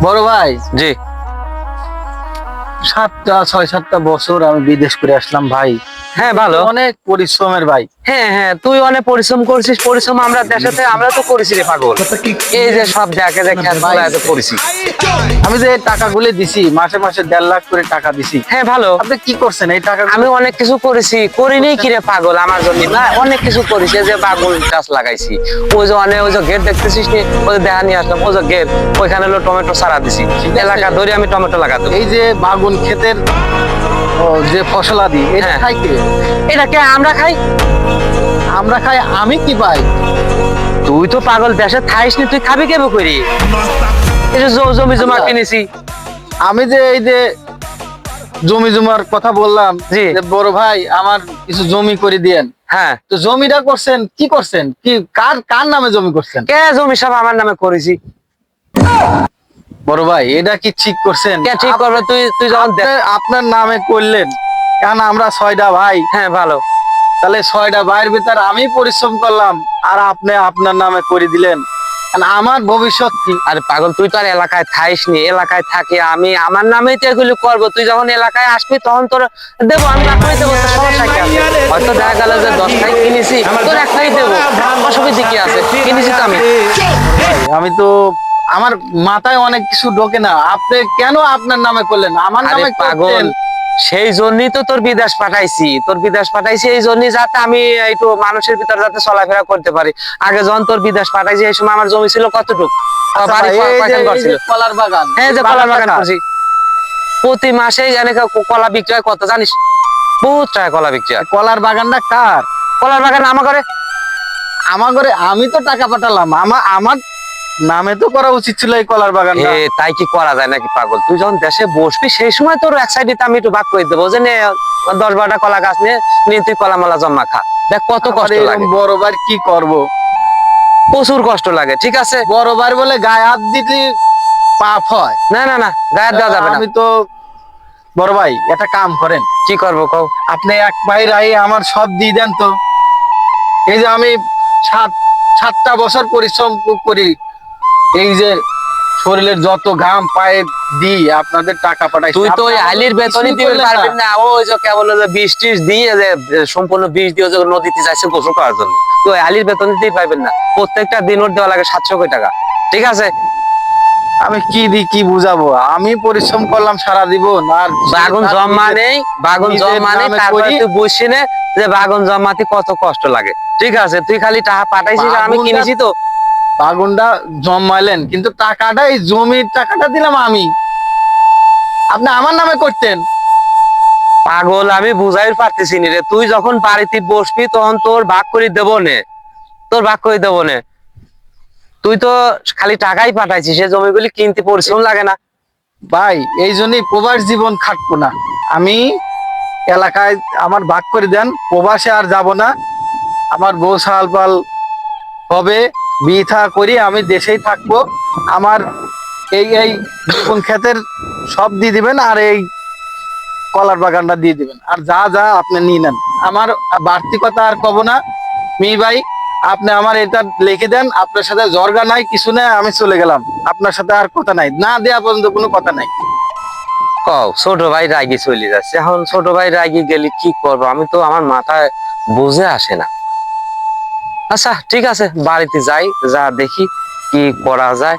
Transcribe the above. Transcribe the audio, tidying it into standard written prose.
বড় ভাই, জি। 6-7টা বছর আমি বিদেশ করে আসলাম ভাই। হ্যাঁ ভালো। অনেক পরিশ্রমের ভাই। হ্যাঁ হ্যাঁ, তুই অনেক পরিশ্রম করছিস। পরিশ্রম আমরা দেশেতে আমরা তো করেছি রে পাগল। এই যে সব দেখে যে খেত ভাই, গুলো করেছি। আমি যে টাকাগুলো দিছি মাসে মাসে 1.5 লাখ করে টাকা দিছি, হ্যাঁ ভালো। আপনি কি করছেন এই টাকা? আমি অনেক কিছু করেছি, করিনি কি রে পাগল আমার জন্য না, অনেক কিছু করেছি। এই যে বাগুন গাছ লাগাইছি, ওই যে অনেক ওই যে গেট দেখতেছিস নি, ওই যে দেখা নিয়ে আসলাম, ওই যে গেট ওইখানে হলো টমেটো চারা দিছি, এলাকা ধরে আমি টমেটো লাগাতো। এই যে বাগুন ক্ষেতের যে ফসলাদি এটা হ্যাঁ। খাই কে? এটাকে আমরা খাই। আমরা খাই, আমি কি পাই? তুই তো পাগল দেশে থাইস নি, তুই খাবি কেমন করি? এই যে জমি জমা কিনেছি। আমি যে এই যে জমি জমার কথা বললাম, জি। যে বড় ভাই আমার কিছু জমি করে দিয়েন। হ্যাঁ, তো জমিটা করছেন কি করছেন, কি কার কার নামে জমি করছেন? কে জমি সব আমার নামে করেছি। বড় ভাই এটা কি ঠিক করছেন? কে ঠিক করবে? তুই তুই যখন আপনার নামে করলেন, কারণ আমরা 6টা ভাই। হ্যাঁ ভালো। তাহলে 6টা ভাইয়ের ভিতর আমি পরিশ্রম করলাম আর আপনি আপনার নামে করে দিলেন, কারণ আমার ভবিষ্যৎ কি? আরে পাগল, তুই তো আর এলাকায় থাইস নি, এলাকায় থাকি আমি, আমার নামেই তো এগুলো করবো। তুই যখন এলাকায় আসবি তখন তোর দেবো, আমি আপনাকে দেবো, তোর সমস্যা কি আছে? হয়তো দেখা গেল যে 10টাই কিনেছি, তোর একটাই দেবো, অসুবিধা কি আছে? কিনেছি তো আমি। আমি তো আমার মাথায় অনেক কিছু ঢোকে না, আপনি কেন আপনার নামে করলেন? আমার আরে নামে পাগল, করতেন। সেই জন্যই তো তোর বিদেশ পাঠাইছি, তোর বিদেশ পাঠাইছি এই জন্যই যাতে আমি একটু মানুষের ভিতর যাতে চলাফেরা করতে পারি। আগে যখন তোর বিদেশ পাঠাইছি এই সময় আমার জমি ছিল কতটুকু? আচ্ছা বাড়ি ভাই, এই যে কয়খান ঘর ছিল? কলার বাগান, হ্যাঁ, যে কলার বাগান বাগানটা করছি, প্রতি মাসে এনে কলা বিক্রি হয়, কত জানিস? বহুত টাকা কলা বিক্রি হয়। কলার বাগানটা কার? কলার বাগান আমার ঘরে। আমার ঘরে আমি তো টাকা পাঠালাম, আমার নামে তো করা উচিত ছিল এই কলার বাগানটা। তাই কি করা যায় নাকি পাগল? তুই যখন দেশে বসবি সেই সময় তোর এক সাইডে আমি একটু ভাগ করে দেবো, যে নে 10-12টা কলা গাছ নিয়ে নিয়ে তুই কলা মালা জমা খা। দেখ কত আমার কষ্ট এরকম লাগে, বড় ভাই কি করব? প্রচুর কষ্ট লাগে। ঠিক আছে, বড় ভাই বলে গায়ে হাত দিতে পাপ হয়। না না না, গায়ে দেওয়া যাবে না। আমি তো বড় ভাই একটা কাম করেন, কি করবো কও? আপনি এক ভাই রাই আমার সব দিয়ে দেন তো। এই যে আমি 7টা বছর পরিশ্রম করি, এই যে শরীরের যত ঘাম পায়ে দিই আপনাদের টাকা পাঠাই। তুই তো ওই আলির বেতনই দিতে পারবি না। ওই যে কেবল বিষ টিস দিয়ে যে সম্পূর্ণ বিষ দিয়ে যে নদীতে যাচ্ছে গোসল করার জন্য, তুই ওই আলির বেতন দিতেই পারবেন না। প্রত্যেকটা দিন ওর দেওয়া লাগে 700 কোটি টাকা। ঠিক আছে, আমি কি দি কি বুঝাবো? আমি পরিশ্রম করলাম সারা জীবন, আর বাগুন জমা নেই, বাগুন নিজের জমা নেই, নামে তারপরে করি। তুই বুঝছি না যে বাগুন জমাতে কত কষ্ট লাগে। ঠিক আছে, তুই খালি টাকা পাঠাইছিস, আর আমি বাগুনটা- কিনেছি তো। বাগুনটা জমাইলেন, কিন্তু টাকাটা এই জমির টাকাটা দিলাম আমি, আপনি আমার নামে করতেন। পাগল, আমি বুঝাই পারতেছি নি রে। তুই যখন বাড়িতে বসবি তখন তোর ভাগ করে দেবো নে, তোর ভাগ করে দেবো নে। তুই তো খালি টাকাই পাঠাইছিস, সে জমিগুলি কিনতে পরিশ্রম লাগে না। ভাই এই জন্যই প্রবাস জীবন খাটবো না আমি, এলাকায় আমার ভাগ করে দেন, প্রবাসে আর যাব না। আমার বউ সাল পাল হবে, বিয়ে থা করি, আমি দেশেই থাকবো। আমার এই এই বেগুন ক্ষেতের সব দিয়ে দিবেন, আর এই কলার বাগানটা দিয়ে দিবেন, আর যা যা আপনি নিয়ে নেন। আমার বাড়তি কথা আর কব না। ভাই, আপনি আমার এটা লিখে দেন, আপনার সাথে জর্গা নাই, কিছু নাই, আমি চলে গেলাম। আপনার সাথে আর কথা নাই, না দেয়া পর্যন্ত কোনো কথা নাই। কও, ছোট ভাই রাগি চলে যাচ্ছে। এখন ছোট ভাই রাগি গেলে কি করবো? আমি তো আমার মাথায় বুঝে আসে না। আচ্ছা ঠিক আছে, বাড়িতে যাই, যা দেখি কি করা যায়।